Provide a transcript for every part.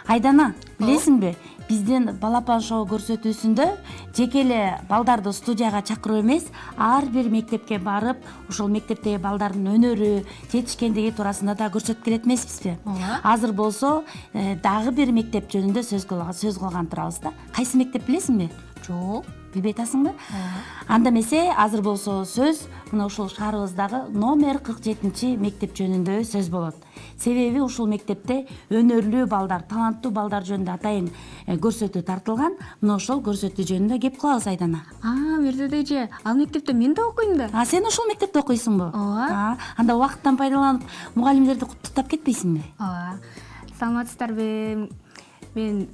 Айдана, билесиңби? Биздин балапан шоу көрсөтүүсүндө жеке эле балдарды студияга чакыруу эмес, ар бир мектепке барып, ошол мектептеги балдардын өнөрү, жетишкендиги туурасында да көрсөтүп келет эмеспизби? Азыр болсо дагы бир мектеп жөнүндө сөз кылган турабыз да. Кайсы мектеп билесиңби? Жок. Билбей атасыңбы? Анда эмесе азыр болсо сөз мына ушул шаарыбыздагы номер 47 мектеп жөнүндө сөз болот. Себеби ушул мектепте өнөрлүү балдар, таланттуу балдар жөнүндө атайын көрсөтүү тартылган. Мына ошол көрсөтүү жөнүндө кеп кылабыз Айдана. Мирзада эже, ал мектепте мен да окуйм да. Сен ошол мектепте окуйсуңбу? Ооба. Анда убакыттан пайдаланып мугалимдерди куттуктап кетпейсиңби? Ооба. Саламатсыздарбы? Мен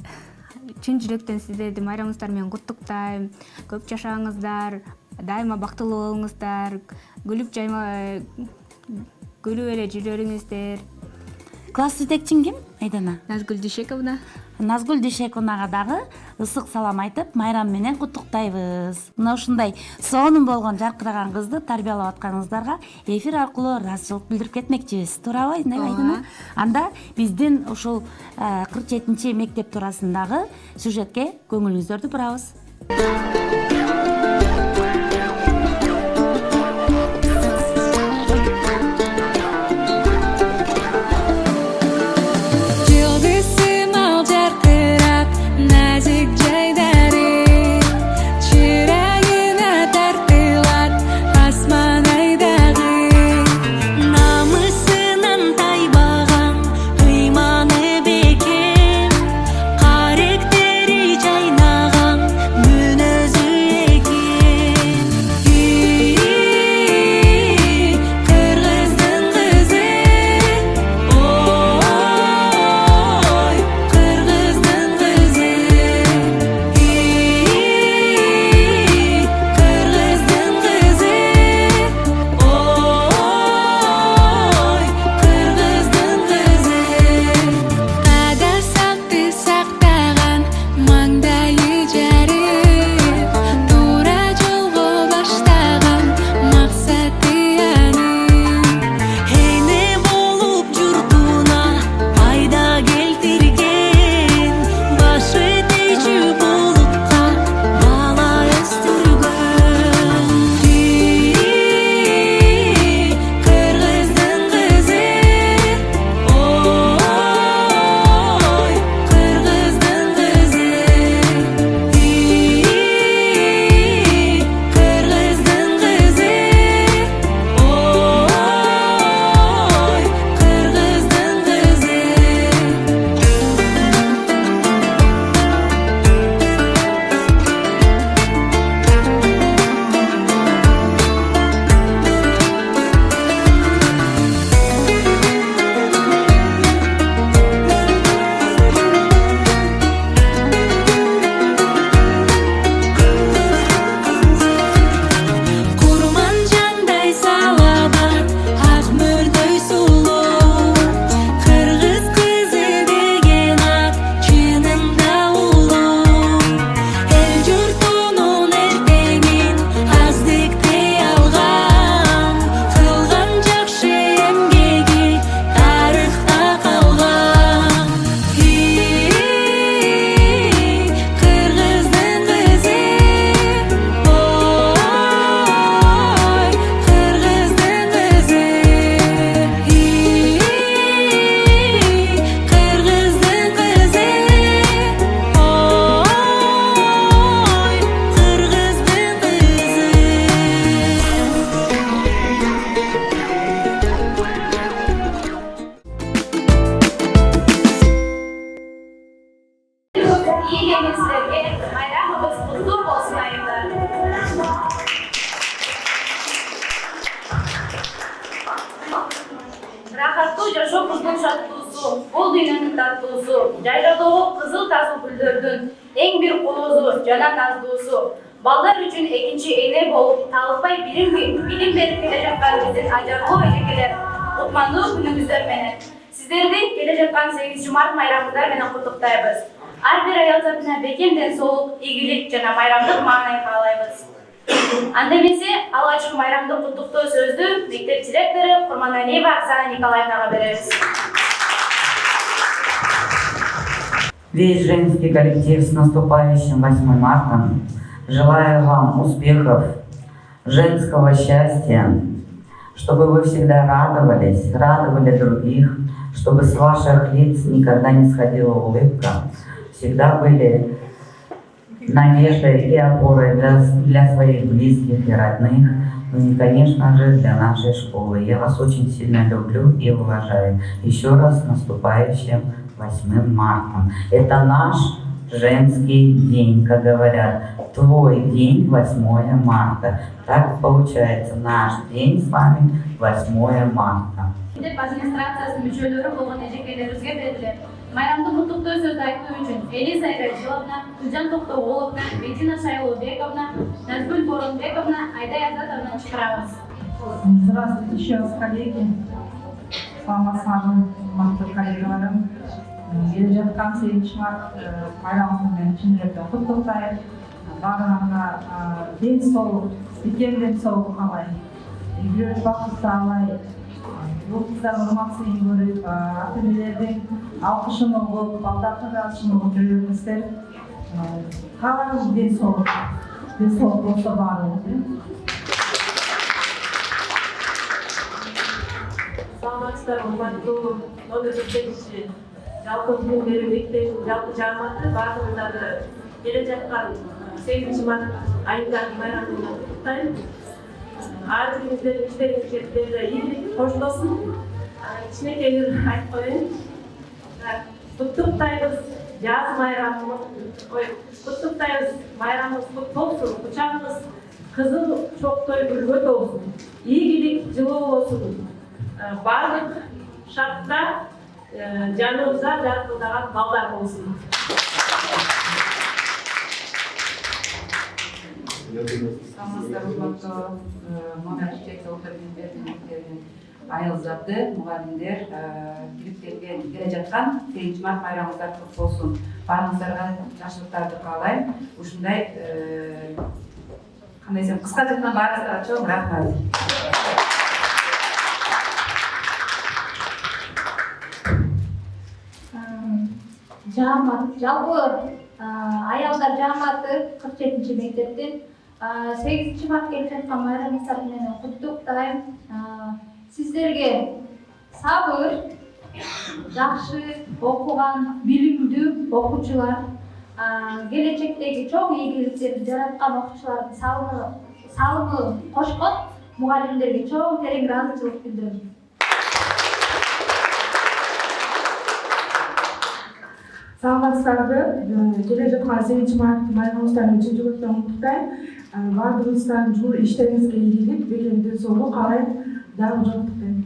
чын жүрөктөн сиздерди майрамыңыздар менен куттуктайм. Көп жашаңыздар, дайыма бактылуу болуңуздар, күлүп эле жүрөрүңүздөр. Класс жетекчиң ким, Айдана? Назгүл Дүйшековна. Назгүл Дүйшековнага дагы ысык салам айтып, майрам менен куттуктайбыз. Мына ушундай сонун болгон жаркыраган кызды тарбиялап атканыңыздарга эфир аркылуу ыраазычылык билдирип кетмекчибиз. Туурабы, Айдана? Анда биздин ушул 47 мектеп туурасындагы сюжетке көңүлүңүздөрдү бурабыз. Рахаттуу жашоо кыздын шаттуусу, бул дүйнөнүн таттуусу, жайлоодогу кызыл тасыл гүлдөрдүн эң бир колоозу жана наздуусу. Балдар үчүн экинчи эне болуп, талыкпай билим берип келе жаткан биздин ажарлуу эжекелер, кутмандуу күнүңүздөр менен. Сиздерди келе жаткан 8 март майрамыңыздар менен куттуктайбыз. Ар бир аял затына бекемден соолук, ийгилик жана майрамдык маанай каалайбыз. Анда эмесе алгачкы майрамдык куттуктоо сөздү мектеп директору Курманалиева Оксана Николаевнага беребиз. весь женский коллектив с наступающим 8 марта. Желаю вам успехов, женского счастья, чтобы вы всегда радовались, радовали других, чтобы с ваших лиц никогда не сходила улыбка, всегда были надеждой и опорой для своих близких и родных, ну и, конечно же, для нашей школы. Я вас очень сильно люблю и уважаю. Еще раз с наступающим 8 марта. Это наш женский день, как говорят. Твой день 8 марта. Так получается, наш день с вами 8 марта. Администрациясынын мүчөлөрү болгон эжекелерибизге берилет. Майрамды куттуктоо сөз айтуу үчүн Элиза Айрачиловна, Гүлжан Токтогуловна, Бетина Шайлообековна, Назгүл Боронбековна, Айдай Азатовнаны чакырабыз. Здравствуйте еще раз, коллеги. Саламатсыздарбы, урматтуу коллегаларым. Келе жаткан 8 март майрамыңызды мен чын жүрөктөн куттуктайм. Баарыңарга ден соолук, бекем ден соолук каалайм. Игілік бақыт саалай. Бұл қыздар урматсын көрүп, ата-энелердин алкышын угуп, балдардын алкышын угуп жүрүңүздөр. Кааларыңыз ден соолук болсо баарыңыз. Саламатсыздар, урматтуу номер 8 жалпы бүгүндөрү мектептин жалпы жааматы баардыгыңарды келе жаткан 8 март айындагы майрамы менен куттуктайм. Ар бириңиздердин иштериңиз четтерде ийгилик коштосун. Кичинекей айтып коеюн. Куттуктайбыз жаз майрамы. Куттуктайбыз майрамыңыз куттуу болсун. Кучагыңыз кызыл чоктой гүлгө толсун. Ийгилик жылуу болсун. Барлык шартта жаныбызда жаркылдаган балдар болсун. Саламатсыздар, урматтуу номер 8 орто мектебинин айылзаты мугалимдер, кириптелген келе жаткан 8 март майрамыңыздар куттук болсун. Баарыңыздарга жакшылыктарды каалайм. Ушундай кандай десем, кыска жыттан баарыңыздарга чоң рахмат. Жаамат, жалпы аялдар жааматы 47 мектептен 8 март келип жаткан майрамыңыздар менен куттуктайм. Сиздерге сабыр, жакшы окуган, билимдүү окуучулар, келечектеги чоң ийгиликтерди жараткан окуучулардын салымы кошкон мугалимдерге чоң терең ыраазычылык билдирем. Саламатсыздарбы, келе жаткан 8 март майрамыңыздарды чын жүрөктөн куттуктайм. Баардыгыңыздардын жур иштериңизге ийгилик, бекем ден соолук каалайм. Дагы жолуктуктайм.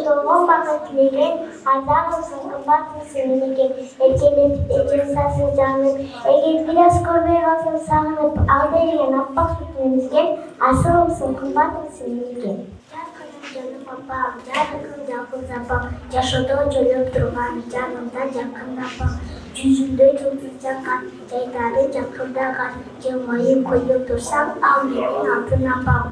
толгон бақыт тілеген, ардағымсың, қымбатымсың менекен, еркелетіп жасасын жаным. Егер біраз көрмей қалсам сағынып, алда ерген аппақ сүтін емізген, асылымсың, қымбатымсың менекен. Canım babam, canım yakın zapam, yaşadığın çocuk durman, canımdan yakın zapam. Yüzümde tutacak kan, ceydarı yakında kan, cımayı koyup dursam, al benim altın apam.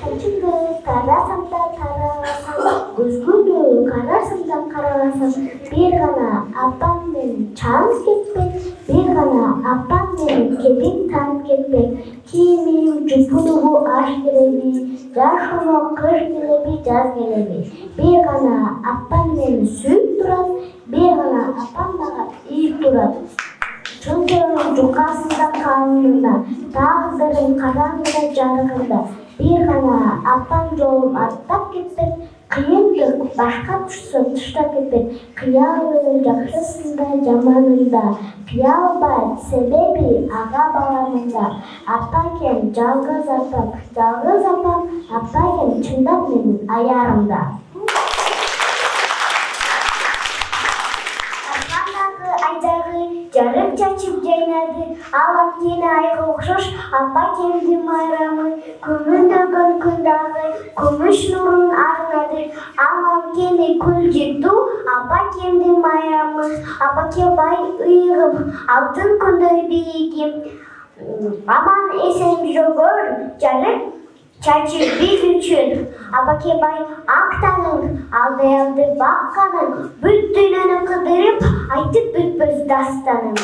Çocukları karasam da karasam, kuzgunu karasam da karasam, bir gana apam benim çağız gitmek, bir gana apam benim kebik tanıp gitmek. Kimim cüpuluğu aşk gelebi, yaşama kış gelebi, caz gelebi. Bir gana apam benim süt durat, bir gana apam bana iyi durat. Çocuğun cukasında karnında, dağların karanlığı cargında. Bir gana apam yolum atlap gittik, kıyındık başka tuşsun tuşta gittik. Kıyalığın yakışısında zamanında, kıyal var sebebi ağa bağlamında. Apayken жалғыз apam, apayken çındap benim ayarımda. Ayдағы жарық чачып жайнады, алам кені айға ұқсас, апа кемді майрамы, көміндігін күндағы, күміш нұрын арнады, алам кені күл жекту, апа кемді майрамы, апа кебай ұйығым, алтын күнді бейгім, аман есен жогор, жарық чачып біз үшін, апа кебай ақтаның, алды баққаның, бүт дүниені қыдырып, айтып бүтпіз дастаным.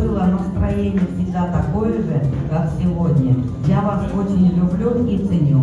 было настроение всегда такое же, как сегодня. Я вас очень люблю и ценю.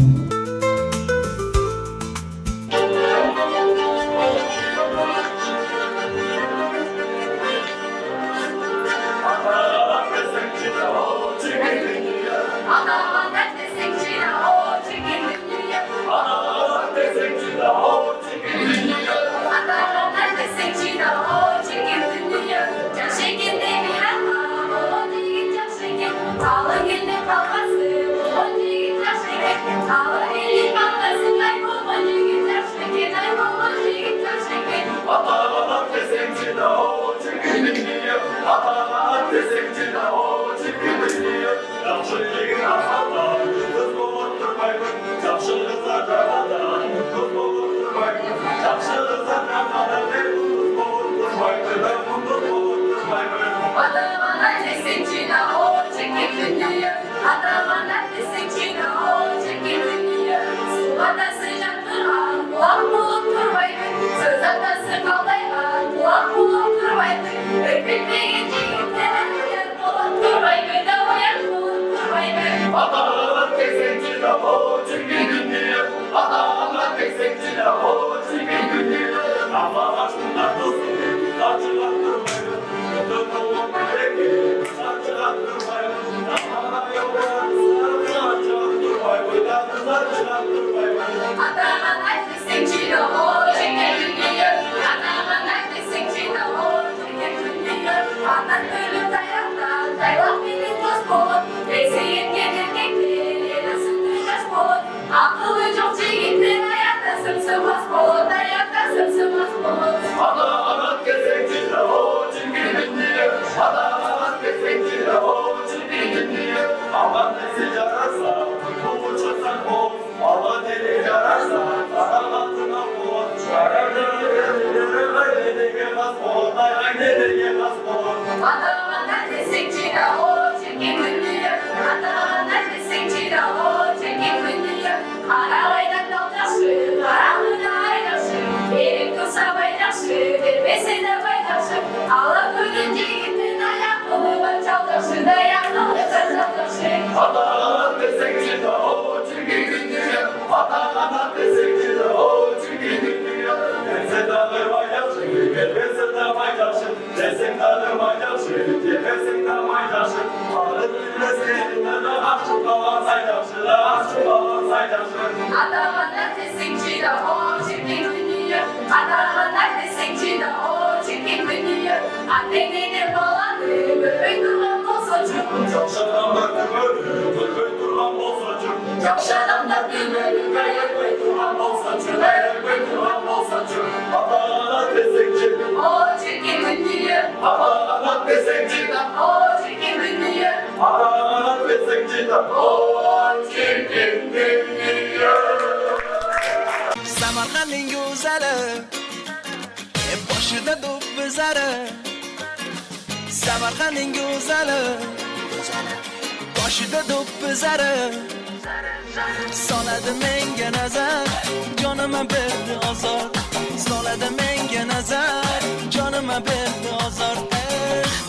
Samarqandning go'zali, boshida do'q bizari. Samarqandning go'zali, boshida do'q bizari. Soladi menga nazar, jonima berdi ozor. Soladi menga nazar, jonima berdi ozor.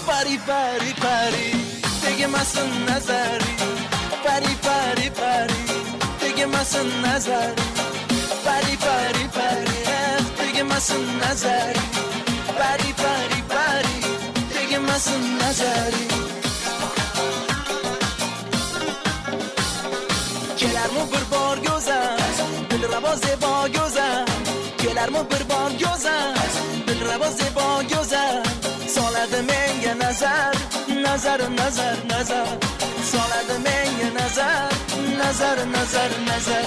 Pari pari pari, tegmasin nazari. Pari pari pari, tegmasin nazari. Pari pari pari, tegmasin nazari. Pari pari pari, tegmasin nazari. Kelarmi bir bor go'zal, dilrabo zebo go'zal. Kelarmi bir bor go'zal, dilrabo zebo go'zal. Soladi menga nazar, nazar nazar nazar. Soladi menga nazar, nazar nazar nazar.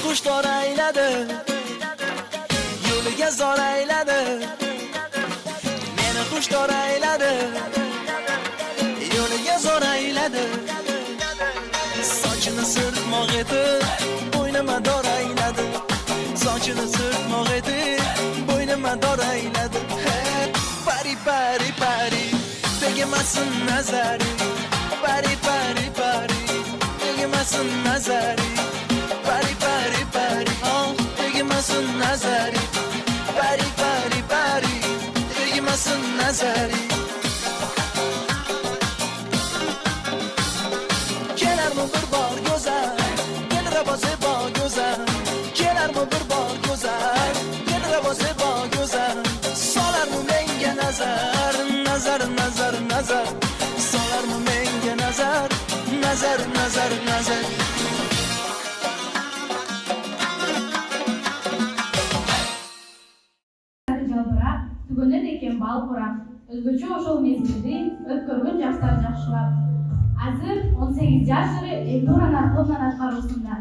Qushlar ayladi, yo'liga zor ayladi. Meni qushlar ayladi, yo'liga zor ayladi. Sochini sirtmoq etib, bo'ynima dor ayladi. Sochini sirtmoq etib, bo'ynima dor ayladi. Pari pari tegmasin nazari, pari pari pari, tegmasin nazari, pari pari pari, oh tegmasin nazari, pari pari pari, tegmasin nazari. Kelarmi bir bor go'zal, Dilrabo zebo go'zal, kelarmi bir bor go'zal, Dilrabo zebo go'zal, solarmi menga nazar, nazar nazar nazar, solarmi menga nazar, nazar nazar nazar. Жалбырак, түгөнөт экен бал курап, өзгөчө ошол мезгилди өткөргөн жаштар жакшылап. Азыр 18 жашы Элнура Нарковнун аткаруусунда.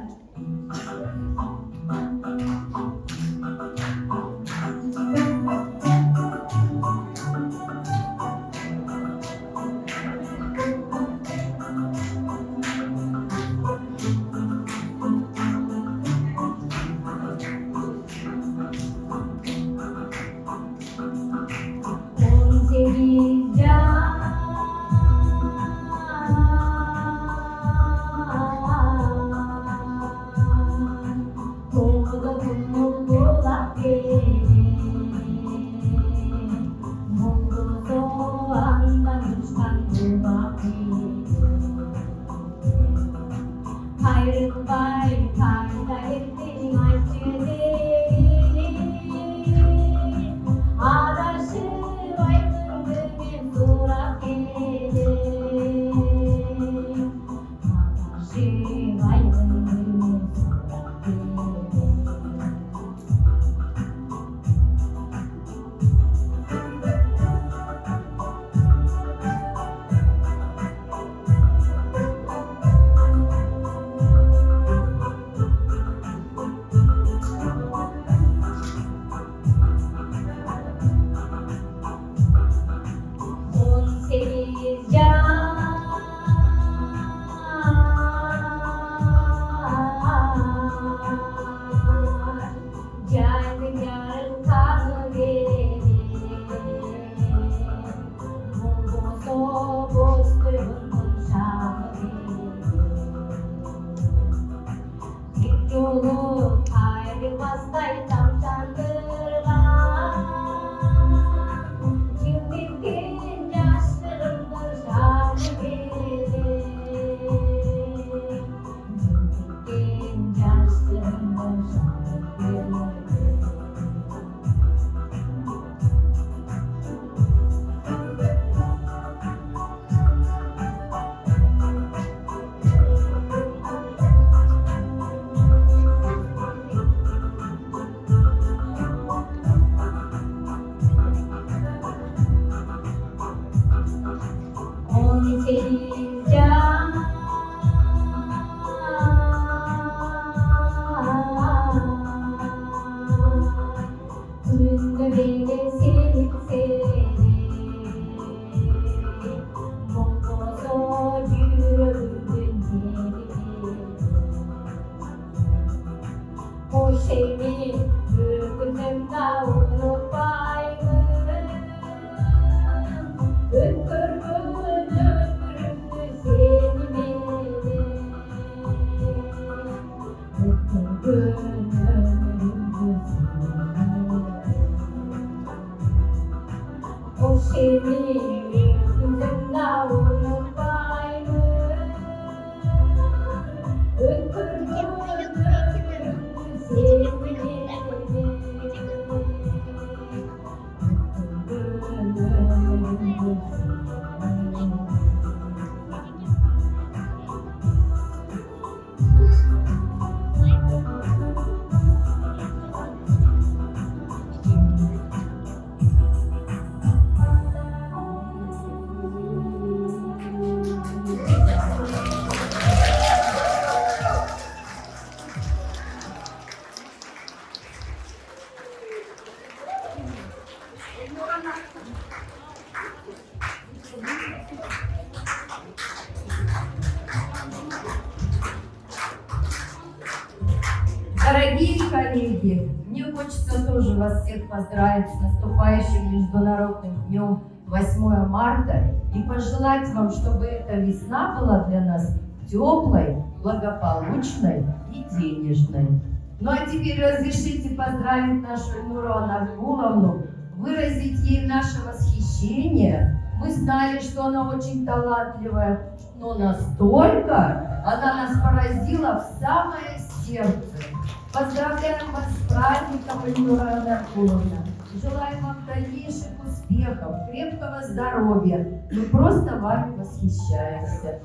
Дорогие коллеги, мне хочется тоже вас всех поздравить с наступающим Международным днем 8 марта и пожелать вам, чтобы эта весна была для нас теплой, благополучной и денежной. Ну а теперь разрешите поздравить нашу Эльнуру Анаркуловну, выразить ей наше восхищение. Мы знали, что она очень талантливая, но настолько она нас поразила в самое сердце. Поздравляем вас с праздником, Эльнура Анаркуловна. Желаем вам дальнейших успехов, крепкого здоровья. Мы просто вами восхищаемся.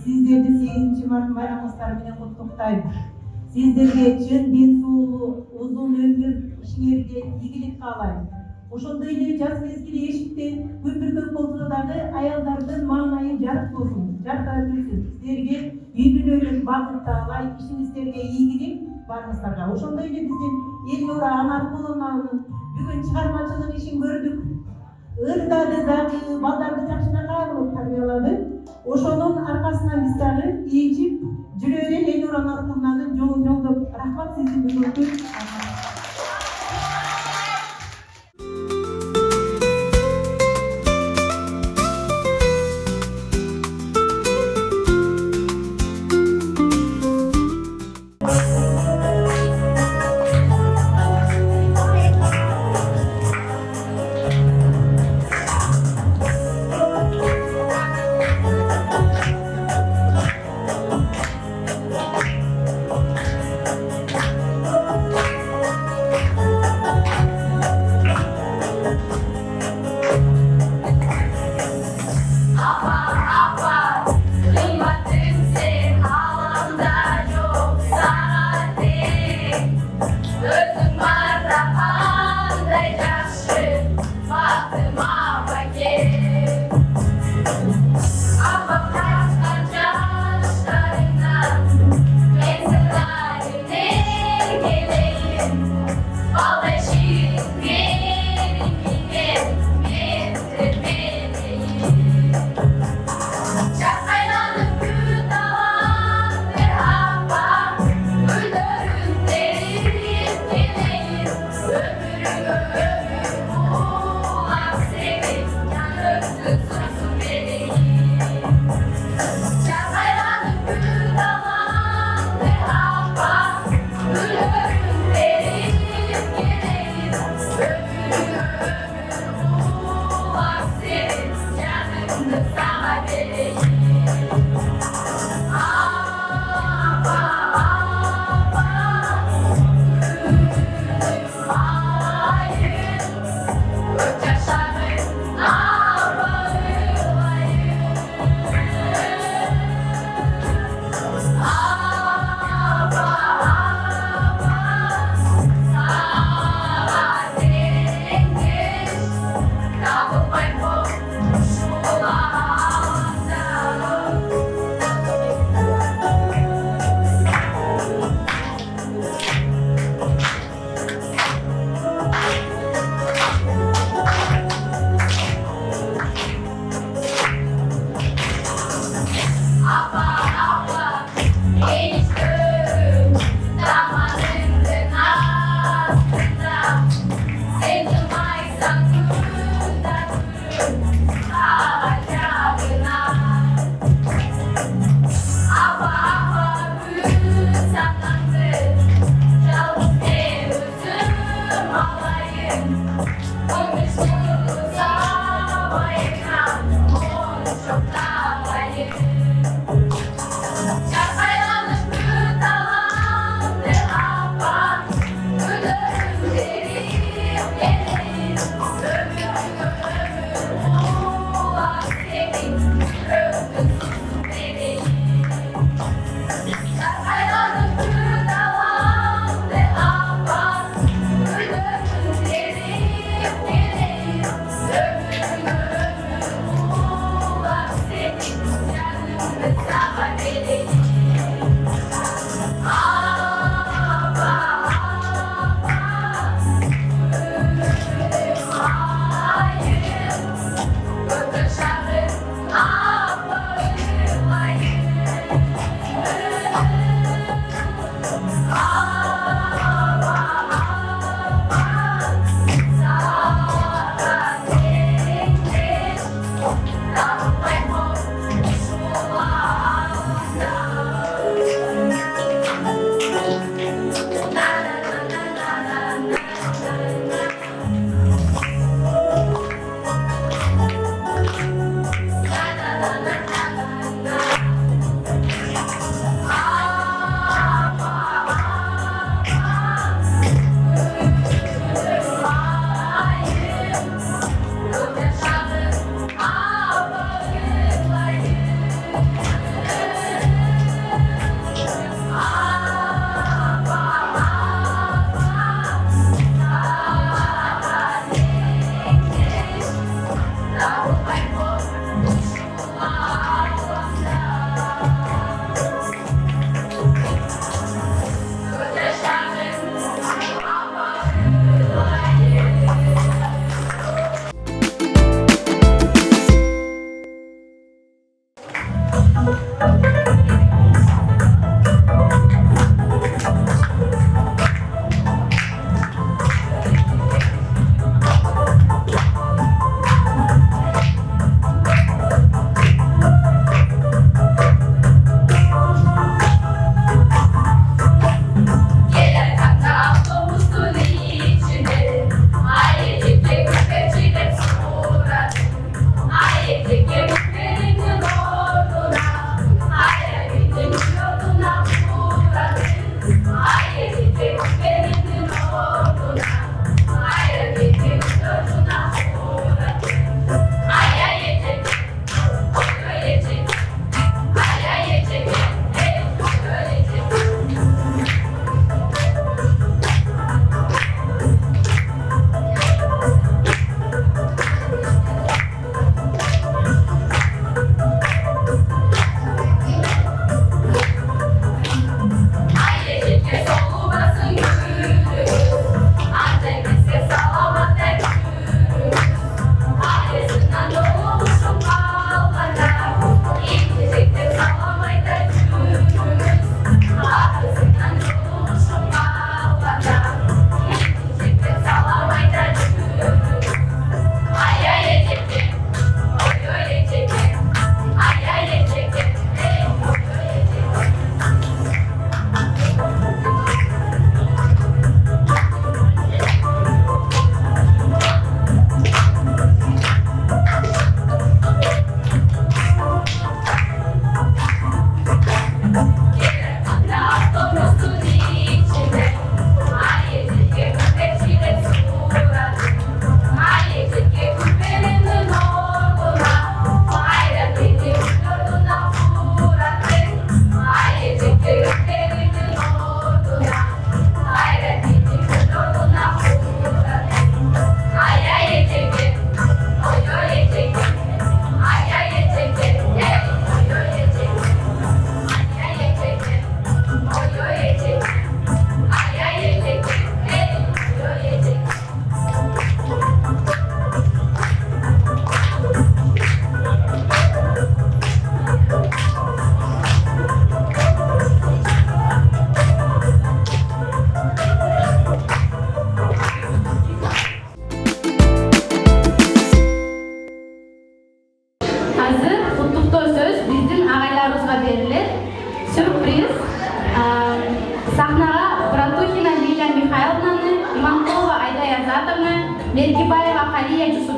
Sizlerdi 8 Mart bayramыңыздар менен куттуктайм. Сиздерге чын ден соолуу, узун өмүр, ишиңерге ийгилик каалайм. Ошондой эле жаз мезгили эшикте көпүркөк болсо дагы аялдардын маанайы жарык болсун, жаркырап жүрсүн. Сиздерге үй бүлөлүк бакыт таалай, ишиңиздерге ийгилик барыңыздарга. Ошондой эле биздин Эльнура Анаркуловнанын бүгүн чыгармачылык ишин көрдүк. Ырдады дагы, балдарды жакшыраак кылып тарбиялады. Ошонун аркасынан биз дагы ийичип жүрө эле Эльнура Анаркуловнанын жолун жолдоп, рахмат сиздин бүгүнкү.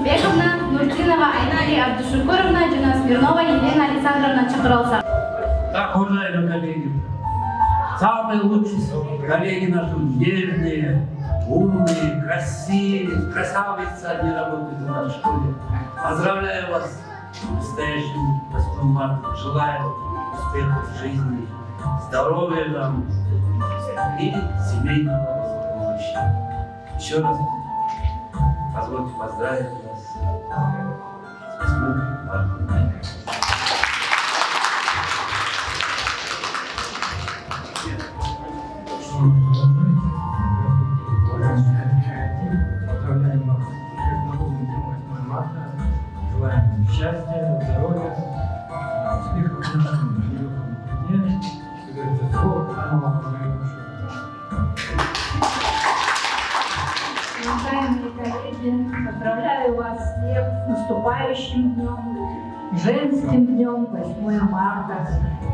Симбековна, Нуртинова Айнали Абдушукуровна, жана Смирнова Елена Александровна чакырылса. Так, уважаемые коллеги, самые лучшие коллеги наши, нежные, умные, красавицы, они работают в нашей школе. Поздравляю вас с настоящим 8 марта. Желаю успехов в жизни, здоровья вам и семейного благополучия. Еще раз позвольте поздравить вас с 8 марта. Поздравляем вас с Международным днем 8 марта. Желаем счастья, здоровья, успехов в нашем нелегком труде. Всего самого наилучшего. Уважаемые коллеги, поздравляю вас всех с наступающим днем, женским днем 8 марта.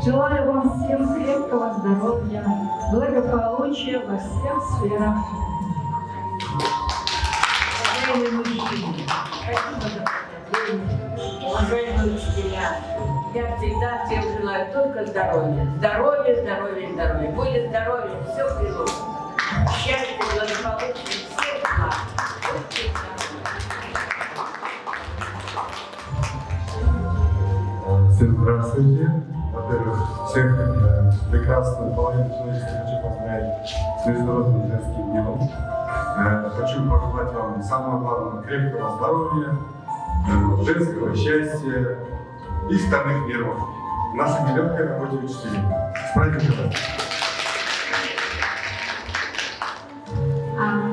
Желаю вам всем крепкого здоровья, благополучия во всех сферах. Уважаемые мужчины, спасибо за поздравления. Уважаемые учителя, я всегда всем желаю только здоровья. Здоровья, здоровья, здоровья. Будет здоровье, все приложится. Счастья, благополучия, всех благ. Всем здравствуйте. Во-первых, всех прекрасную половину человечества хочу поздравить с Международным женским днем. Хочу пожелать вам самого главного крепкого здоровья, женского счастья и стальных нервов в нашей нелегкой работе учителей. С праздником!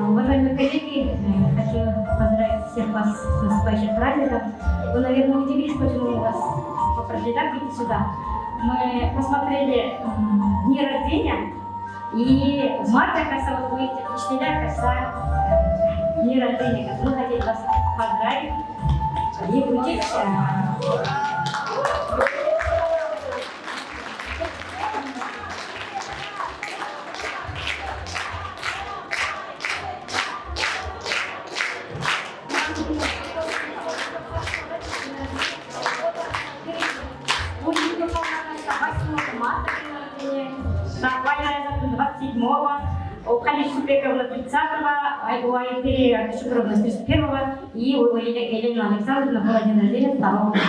Уважаемые коллеги, хочу поздравить всех вас с наступающим праздником. Вы, наверное, удивились, почему вас попросили прийти сюда. Мы посмотрели дни рождения, и в марте, кажется, вы будете учителя, кажется, дни рождения. Мы хотели вас поздравить и вручить. Конечно, Пековна 30-го, Айгуайты Абдушукуровна 31-го и Елена Александровна была день рождения 2 марта.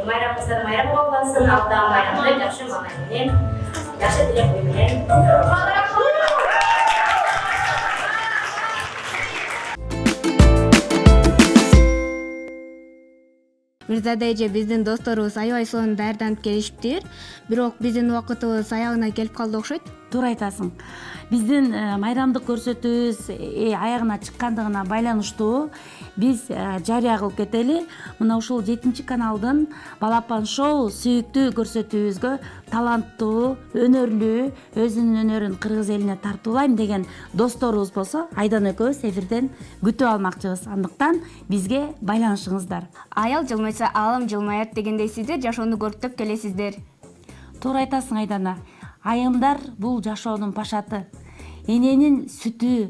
Майрамыңыздар майрам болғансын, алдағы майрамда жақсы маңайменен, жақсы тілек ойменен. Мирзада эже биздин досторубуз аябай сонун даярданып келишиптир. Бирок биздин убакытыбыз аягына келип калды окшойт. Туура айтасың. Биздин майрамдык көрсөтүүбүз аягына чыккандыгына байланыштуу биз жарыя кылып кетели. Мына ушул 7-каналдын Балапан шоу сүйүктүү көрсөтүүбүзгө таланттуу, өнөрлүү, өзүнүн өнөрүн кыргыз элине тартуулайм деген досторубуз болсо, Айдан экөөбүз эфирден күтүп алмакчыбыз. Андыктан бизге байланышыңыздар. Аял жылмайса алым жылмаят дегендей сиздер жашоону көрктөп келесиздер. Туура айтасың Айдана. Айымдар бул жашоонун пашаты. Эненин сүтү,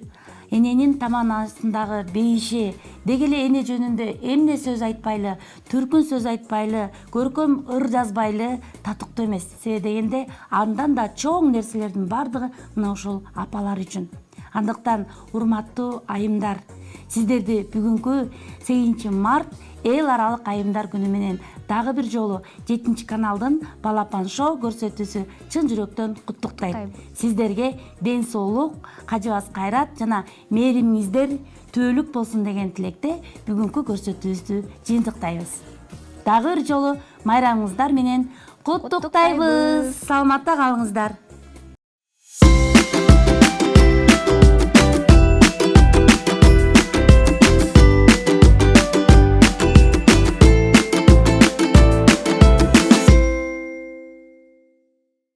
эненин таманасындагы бейиши, деги эле эне жөнүндө эмне сөз айтпайлы, түркүн сөз айтпайлы, көркөм ыр жазбайлы татыктуу эмес. Себеби дегенде андан да чоң нерселердин бардыгы мына ушул апалар үчүн. Андыктан урматтуу айымдар, сиздерди бүгүнкү 8 март эл аралык айымдар күнү менен дагы бир жолу 7-каналдын Балапан шоу көрсөтүүсү чын жүрөктөн куттуктайт. Сиздерге ден соолук, кажыбас кайрат жана мээримиңиздер түбөлүк болсун деген тилекте бүгүнкү көрсөтүүбүздү жыйынтыктайбыз. Дагы бир жолу майрамыңыздар менен куттуктайбыз. Саламатта калыңыздар.